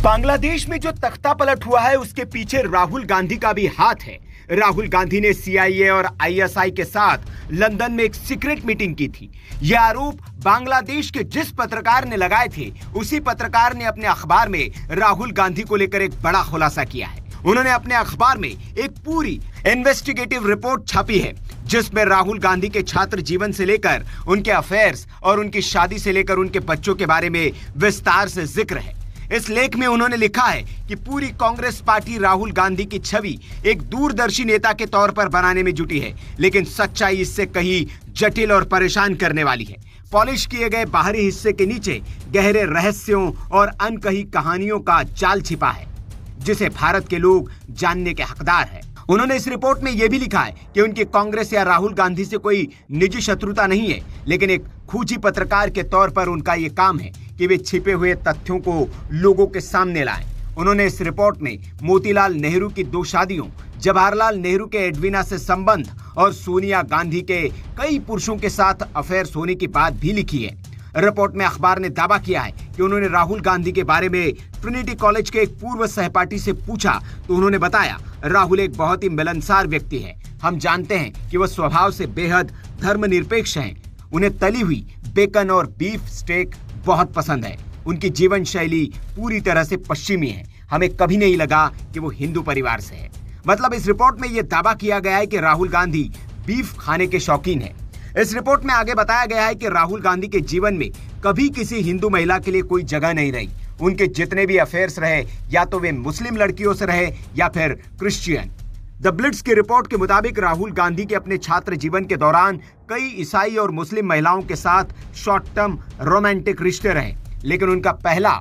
बांग्लादेश में जो तख्ता पलट हुआ है उसके पीछे राहुल गांधी का भी हाथ है। राहुल गांधी ने सीआईए और आईएसआई के साथ लंदन में एक सीक्रेट मीटिंग की थी। यह आरोप बांग्लादेश के जिस पत्रकार ने लगाए थे, उसी पत्रकार ने अपने अखबार में राहुल गांधी को लेकर एक बड़ा खुलासा किया है। उन्होंने अपने अखबार में एक पूरी इन्वेस्टिगेटिव रिपोर्ट छापी है, जिसमें राहुल गांधी के छात्र जीवन से लेकर उनके अफेयर्स और उनकी शादी से लेकर उनके बच्चों के बारे में विस्तार से जिक्र है। इस लेख में उन्होंने लिखा है कि पूरी कांग्रेस पार्टी राहुल गांधी की छवि एक दूरदर्शी नेता के तौर पर बनाने में जुटी है, लेकिन सच्चाई इससे कहीं जटिल और परेशान करने वाली है। पॉलिश किए गए बाहरी हिस्से के नीचे गहरे रहस्यों और अनकही कहानियों का जाल छिपा है, जिसे भारत के लोग जानने के हकदार हैं। उन्होंने इस रिपोर्ट में यह भी लिखा है कि उनकी कांग्रेस या राहुल गांधी से कोई निजी शत्रुता नहीं है, लेकिन एक खूंटी पत्रकार के तौर पर उनका यह काम है कि वे छिपे हुए तथ्यों को लोगों के सामने लाएं। उन्होंने इस रिपोर्ट में मोतीलाल नेहरू की 2 शादियों, जवाहरलाल नेहरू के एडवीना से संबंध और सोनिया गांधी के कई पुरुषों के साथ अफेयर्स होने की बात भी लिखी है। रिपोर्ट में अखबार ने दावा किया है कि उन्होंने राहुल गांधी के बारे में ट्रिनिटी कॉलेज के एक पूर्व सहपाठी से पूछा तो उन्होंने बताया, राहुल एक बहुत ही मिलनसार व्यक्ति है। हम जानते हैं कि वह स्वभाव से बेहद धर्मनिरपेक्ष हैं। उन्हें तली हुई बेकन और बीफ स्टेक बहुत पसंद है। उनकी जीवन शैली पूरी तरह से पश्चिमी है। हमें कभी नहीं लगा कि वो हिंदू परिवार से है। मतलब इस रिपोर्ट में यह दावा किया गया है कि राहुल गांधी बीफ खाने के शौकीन है। इस रिपोर्ट में आगे बताया गया है कि राहुल गांधी के जीवन में कभी किसी हिंदू महिला के लिए कोई जगह नहीं रही। उनके जितने भी अफेयर्स रहे, या तो वे मुस्लिम लड़कियों से रहे या फिर क्रिश्चियन। द ब्लिट्स की रिपोर्ट के मुताबिक राहुल गांधी के अपने छात्र जीवन के दौरान कई ईसाई और मुस्लिम महिलाओं के साथ शॉर्ट टर्म रोमांटिक रिश्ते रहे, लेकिन उनका पहला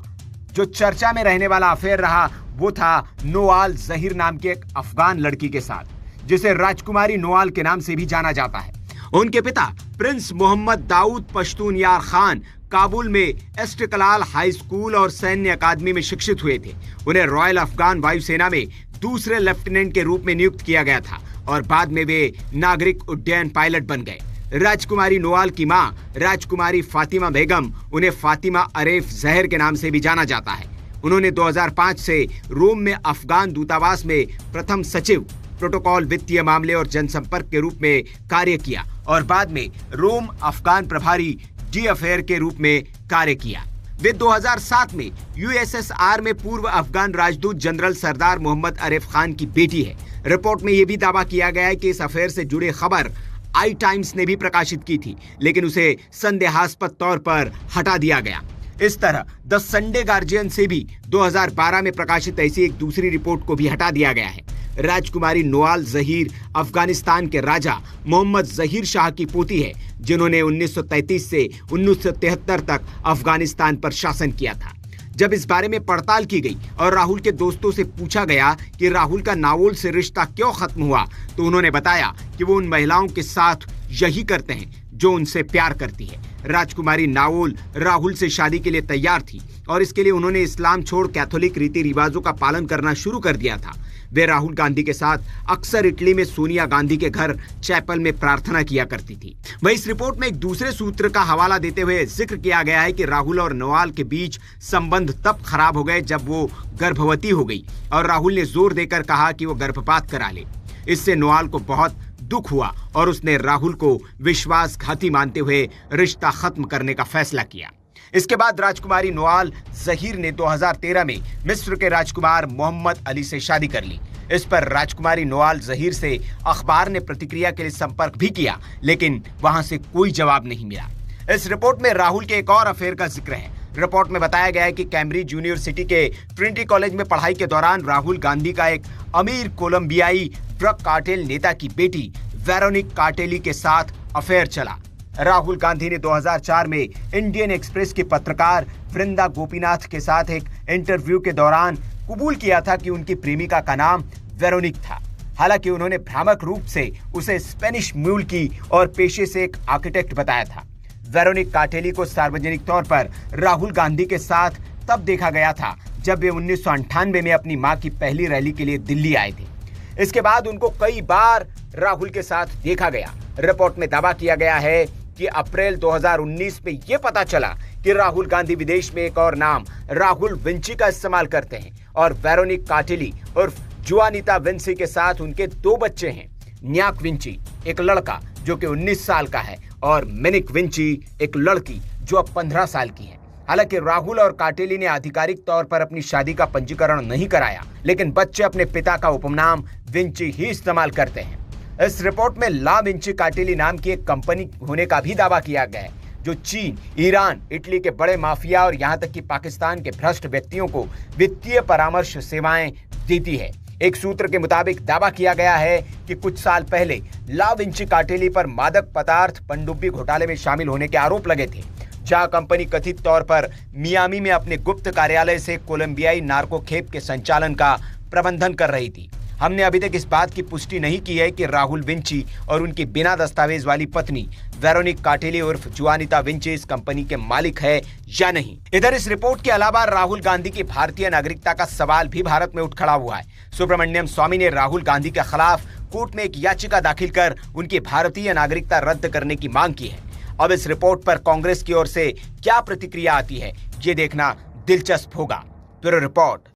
जो चर्चा में रहने वाला अफेयर रहा वो था नोआल जहीर नाम की एक अफगान लड़की के साथ, जिसे राजकुमारी नोआल के नाम से भी जाना जाता है। उनके पिता प्रिंस मोहम्मद दाऊद पश्तून यार खान काबुल में एस्टकलाल हाई स्कूल और सैन्य अकादमी में शिक्षित हुए थे। उन्हें रॉयल अफगान वायुसेना में दूसरे लेफ्टिनेंट के रूप में नियुक्त किया गया था और बाद में वे नागरिक उड्डयन पायलट बन गए। राजकुमारी नोआल की मां राजकुमारी फातिमा बेगम, उन्हें फातिमा अरेफ जहर के नाम से भी जाना जाता है। उन्होंने 2005 से रोम में अफगान दूतावास में प्रथम सचिव, प्रोटोकॉल, वित्तीय मामले और जनसंपर्क के रूप में कार्य किया और बाद में रोम अफगान प्रभारी डी अफेयर के रूप में कार्य किया। वे 2007 में यूएसएसआर में पूर्व अफगान राजदूत जनरल सरदार मोहम्मद अरेफ खान की बेटी है। रिपोर्ट में यह भी दावा किया गया है कि इस अफेयर से जुड़े खबर आई टाइम्स ने भी प्रकाशित की थी, लेकिन उसे संदेहास्पद तौर पर हटा दिया गया। इस तरह द संडे गार्जियन से भी 2012 में प्रकाशित ऐसी एक दूसरी रिपोर्ट को भी हटा दिया गया है। राजकुमारी नोआल जहीर अफगानिस्तान के राजा मोहम्मद जहीर शाह की पोती है, जिन्होंने 1933 से 1973 तक अफगानिस्तान पर शासन किया था। जब इस बारे में पड़ताल की गई और राहुल के दोस्तों से पूछा गया कि राहुल का नावल से रिश्ता क्यों खत्म हुआ, तो उन्होंने बताया कि वो उन महिलाओं के साथ यही करते हैं जो उनसे प्यार करती है। राजकुमारी नावल राहुल से शादी के लिए तैयार थी और इसके लिए उन्होंने इस्लाम छोड़ कैथोलिक रीति रिवाजों का पालन करना शुरू कर दिया था। वे राहुल गांधी के साथ अक्सर इटली में सोनिया गांधी के घर चैपल में प्रार्थना किया करती थी। वहीं इस रिपोर्ट में एक दूसरे सूत्र का हवाला देते हुए जिक्र किया गया है कि राहुल और नोआल के बीच संबंध तब खराब हो गए जब वो गर्भवती हो गई और राहुल ने जोर देकर कहा कि वो गर्भपात करा ले। इससे नोआल को बहुत दुख हुआ और उसने राहुल को विश्वासघाती मानते हुए रिश्ता खत्म करने का फैसला किया। इसके बाद राजकुमारी नोआल जहीर ने 2013 में मिस्र के राजकुमार मोहम्मद अली से शादी कर ली। इस पर राजकुमारी नोआल जहीर से अखबार ने प्रतिक्रिया के लिए संपर्क भी किया, लेकिन वहां से कोई जवाब नहीं मिला। इस रिपोर्ट में राहुल के एक और अफेयर का जिक्र है। रिपोर्ट में बताया गया है कि कैम्ब्रिज यूनिवर्सिटी के ट्रिनिटी कॉलेज में पढ़ाई के दौरान राहुल गांधी का एक अमीर कोलंबियाई ड्रग कार्टेल नेता की बेटी वेरोनिक कार्टेली के साथ अफेयर चला। राहुल गांधी ने 2004 में इंडियन एक्सप्रेस की पत्रकार वृंदा गोपीनाथ के साथ एक इंटरव्यू के दौरान कबूल किया था कि उनकी प्रेमिका का नाम वेरोनिक था। हालांकि उन्होंने भ्रामक रूप से उसे स्पेनिश मूल की और पेशे से एक आर्किटेक्ट बताया था। वेरोनिक कार्टेली को सार्वजनिक तौर पर राहुल गांधी के साथ तब देखा गया था जब वे 1998 में अपनी मां की पहली रैली के लिए दिल्ली आए थे। इसके बाद उनको कई बार राहुल के साथ देखा गया। रिपोर्ट में दावा किया गया है कि अप्रैल 2019 में यह पता चला कि राहुल गांधी विदेश में एक और नाम राहुल विंची का इस्तेमाल करते हैं और वेरोनिक काटिली उर्फ जुआनिता विंसी के साथ उनके 2 बच्चे हैं। न्याक विंची एक लड़का जो कि 19 साल का है और मिनिक विंची एक लड़की जो अब 15 साल की है। हालांकि राहुल और काटिली ने आधिकारिक तौर पर अपनी शादी का पंजीकरण नहीं कराया, लेकिन बच्चे अपने पिता का उपनाम विंची ही इस्तेमाल करते हैं। इस रिपोर्ट में ला विंची काटिली नाम की एक कंपनी होने का भी दावा किया गया है जो चीन, ईरान, इटली के बड़े माफिया और यहां तक कि पाकिस्तान के भ्रष्ट व्यक्तियों को वित्तीय परामर्श सेवाएं देती है। एक सूत्र के मुताबिक दावा किया गया है कि कुछ साल पहले ला विंची काटिली पर मादक पदार्थ पनडुब्बी घोटाले में शामिल होने के आरोप लगे थे, जहां कंपनी कथित तौर पर मियामी में अपने गुप्त कार्यालय से कोलंबियाई नार्को खेप के संचालन का प्रबंधन कर रही थी। हमने अभी तक इस बात की पुष्टि नहीं की है कि राहुल विंची और उनकी बिना दस्तावेज वाली पत्नी वेरोनिक काटिली उर्फ जुआनिता विंची इस कंपनी के मालिक है या नहीं। इधर इस रिपोर्ट के अलावा राहुल गांधी की भारतीय नागरिकता का सवाल भी भारत में उठ खड़ा हुआ है। सुब्रमण्यम स्वामी ने राहुल गांधी के खिलाफ कोर्ट में एक याचिका दाखिल कर उनकी भारतीय नागरिकता रद्द करने की मांग की है। अब इस रिपोर्ट पर कांग्रेस की ओर से क्या प्रतिक्रिया आती है, ये देखना दिलचस्प होगा। Bureau report.